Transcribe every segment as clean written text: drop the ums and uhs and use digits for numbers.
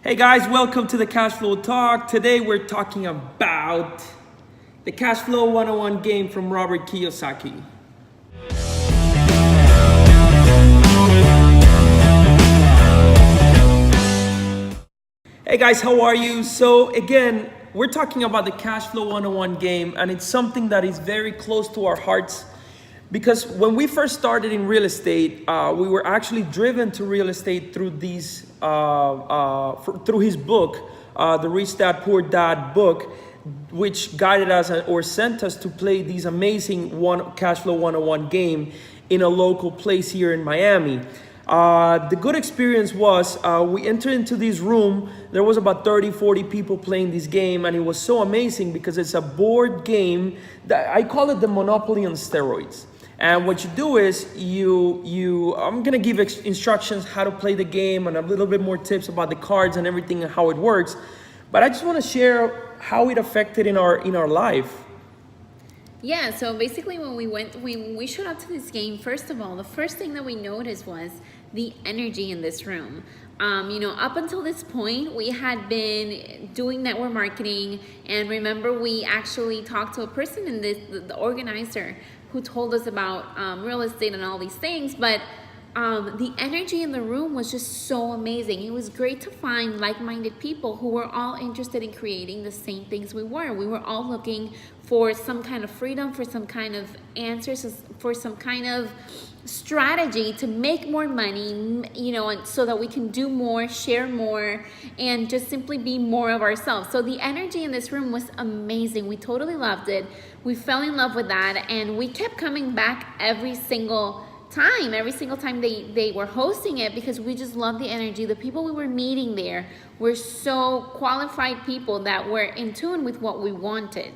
Hey guys, welcome to the Cash Flow Talk. Today we're talking about the Cash Flow 101 game from Robert Kiyosaki. Hey guys, how are you? So again, we're talking about the Cash Flow 101 game, and it's something that is very close to our hearts because when we first started in real estate, we were actually driven to real estate through through his book, the Rich Dad Poor Dad book, which guided us or sent us to play these amazing Cash Flow 101 game in a local place here in Miami. The good experience was we entered into this room. There was about 30-40 people playing this game, and it was so amazing because it's a board game that I call it the Monopoly on steroids. And what you do is I'm gonna give instructions how to play the game and a little bit more tips about the cards and everything and how it works. But I just want to share how it affected in our life. Yeah, so basically when we showed up to this game, first of all, the first thing that we noticed was the energy in this room. Up until this point, we had been doing network marketing, and remember we actually talked to a person in the organizer who told us about real estate and all these things, but the energy in the room was just so amazing. It was great to find like-minded people who were all interested in creating the same things we were. We were all looking for some kind of freedom, for some kind of answers, for some kind of strategy to make more money, and so that we can do more, share more, and just simply be more of ourselves. So the energy in this room was amazing. We totally loved it. We fell in love with that, and we kept coming back every single time they were hosting it, because we just loved the energy. The people we were meeting there were so qualified people that were in tune with what we wanted.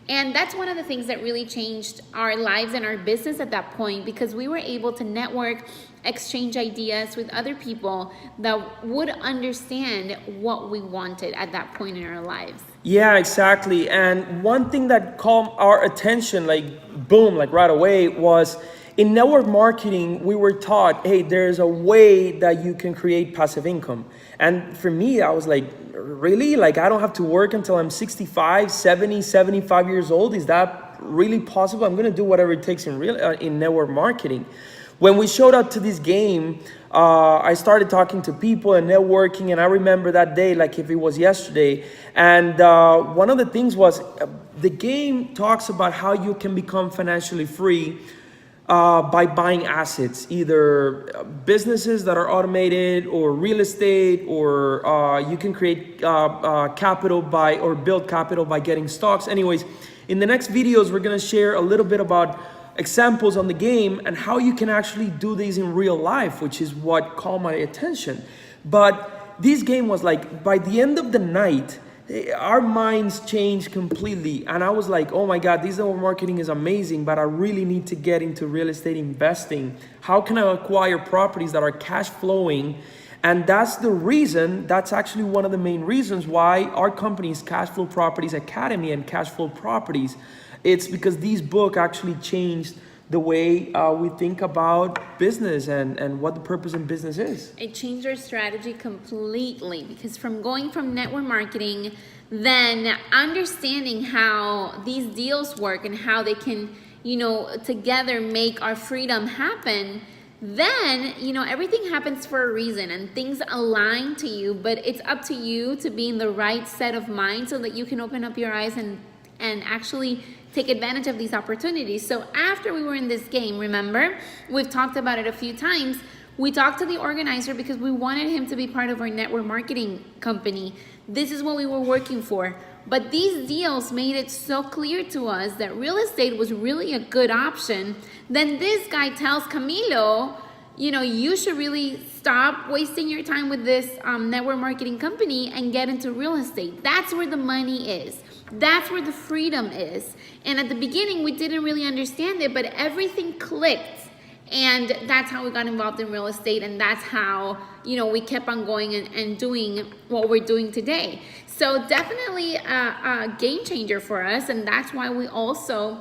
And that's one of the things that really changed our lives and our business at that point, because we were able to network, exchange ideas with other people that would understand what we wanted at that point in our lives. Yeah, exactly. And one thing that caught our attention, like boom, like right away, was in network marketing, we were taught, hey, there's a way that you can create passive income. And for me, I was like, really? Like, I don't have to work until I'm 65, 70, 75 years old? Is that really possible? I'm going to do whatever it takes in network marketing. When we showed up to this game, I started talking to people and networking. And I remember that day like if it was yesterday. And one of the things was the game talks about how you can become financially free by buying assets, either businesses that are automated or real estate, or you can create capital or build capital by getting stocks. Anyways, in the next videos, we're gonna share a little bit about examples on the game and how you can actually do these in real life, which is what caught my attention. But this game was like, by the end of the night, our minds changed completely, and I was like, oh my God, this network marketing is amazing, but I really need to get into real estate investing. How can I acquire properties that are cash flowing? And that's actually one of the main reasons why our company is Cash Flow Properties Academy and Cash Flow Properties. It's because these books actually changed the way we think about business and what the purpose in business is. It changed our strategy completely, because from going from network marketing, then understanding how these deals work and how they can, together make our freedom happen, then, everything happens for a reason and things align to you, but it's up to you to be in the right set of mind so that you can open up your eyes and actually take advantage of these opportunities. So after we were in this game, remember, we've talked about it a few times, we talked to the organizer because we wanted him to be part of our network marketing company. This is what we were working for. But these deals made it so clear to us that real estate was really a good option. Then this guy tells Camilo, you should really stop wasting your time with this network marketing company and get into real estate. That's where the money is. That's where the freedom is. And at the beginning, we didn't really understand it, but everything clicked. And that's how we got involved in real estate. And that's how, we kept on going and doing what we're doing today. So definitely a game changer for us. And that's why we also,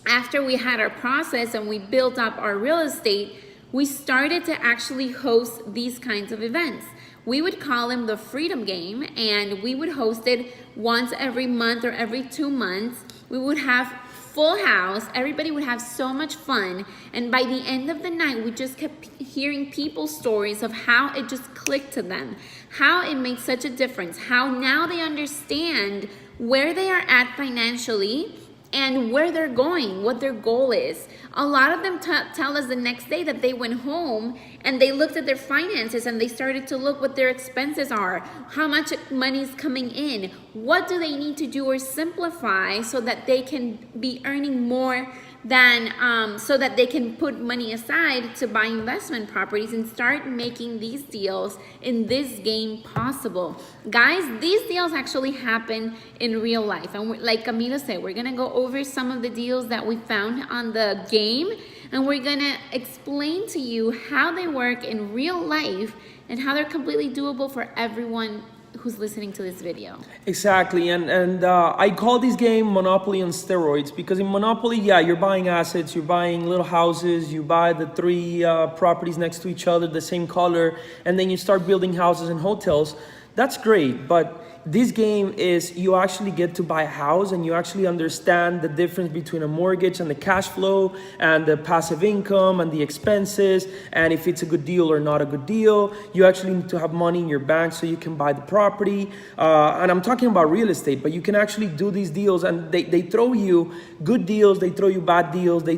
after we had our process and we built up our real estate, we started to actually host these kinds of events. We would call them the Freedom Game, and we would host it once every month or every 2 months. We would have full house. Everybody would have so much fun. And by the end of the night, we just kept hearing people's stories of how it just clicked to them, how it makes such a difference, how now they understand where they are at financially and where they're going, what their goal is. A lot of them tell us the next day that they went home and they looked at their finances and they started to look what their expenses are, how much money is coming in, what do they need to do or simplify so that they can be earning more than, so that they can put money aside to buy investment properties and start making these deals in this game possible. Guys, these deals actually happen in real life. And like Camila said, we're gonna go over some of the deals that we found on the game, and we're gonna explain to you how they work in real life and how they're completely doable for everyone who's listening to this video. Exactly, and I call this game Monopoly on steroids, because in Monopoly, yeah, you're buying assets, you're buying little houses, you buy the 3 properties next to each other, the same color, and then you start building houses and hotels. That's great, but this game is you actually get to buy a house and you actually understand the difference between a mortgage and the cash flow and the passive income and the expenses, and if it's a good deal or not a good deal. You actually need to have money in your bank so you can buy the property. And I'm talking about real estate, but you can actually do these deals, and they throw you good deals, they throw you bad deals, they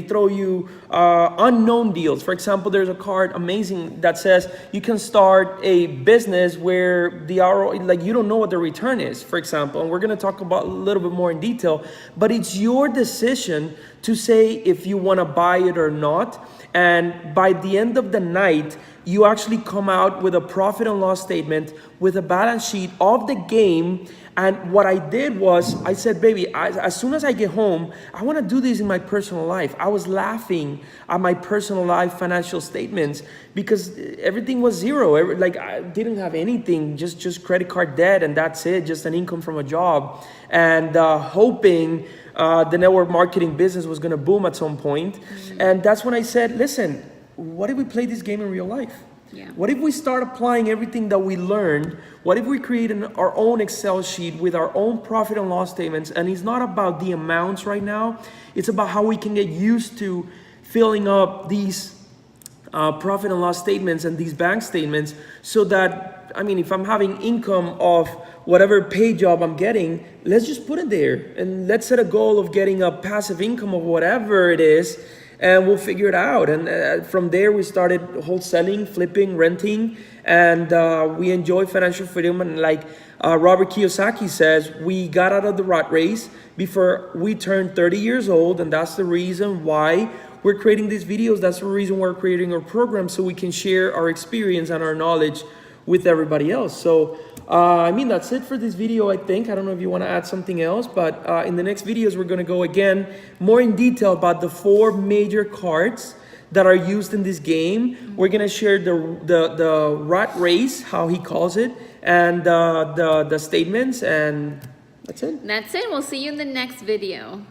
throw you unknown deals. For example, there's a card, amazing, that says you can start a business where the ROI, like you don't know what the return is, for example, and we're going to talk about a little bit more in detail, but it's your decision to say if you want to buy it or not. And by the end of the night, you actually come out with a profit and loss statement with a balance sheet of the game. And what I did was I said, baby, as soon as I get home, I want to do this in my personal life. I was laughing at my personal life financial statements because everything was zero. Like I didn't have anything, just credit card debt, and that's it, just an income from a job. And hoping the network marketing business was going to boom at some point. And that's when I said, listen, what if we play this game in real life? Yeah. What if we start applying everything that we learned? What if we create our own Excel sheet with our own profit and loss statements? And it's not about the amounts right now. It's about how we can get used to filling up these profit and loss statements and these bank statements, so that, I mean, if I'm having income of whatever pay job I'm getting, let's just put it there. And let's set a goal of getting a passive income of whatever it is, and we'll figure it out. And from there, we started wholesaling, flipping, renting, and we enjoy financial freedom. And like Robert Kiyosaki says, we got out of the rat race before we turned 30 years old, and that's the reason why we're creating these videos. That's the reason we're creating our program, so we can share our experience and our knowledge with everybody else. So I mean, that's it for this video, I think. I don't know if you want to add something else, but in the next videos, we're going to go again more in detail about the 4 major cards that are used in this game. We're going to share the rat race, how he calls it, and the statements, and that's it. That's it. We'll see you in the next video.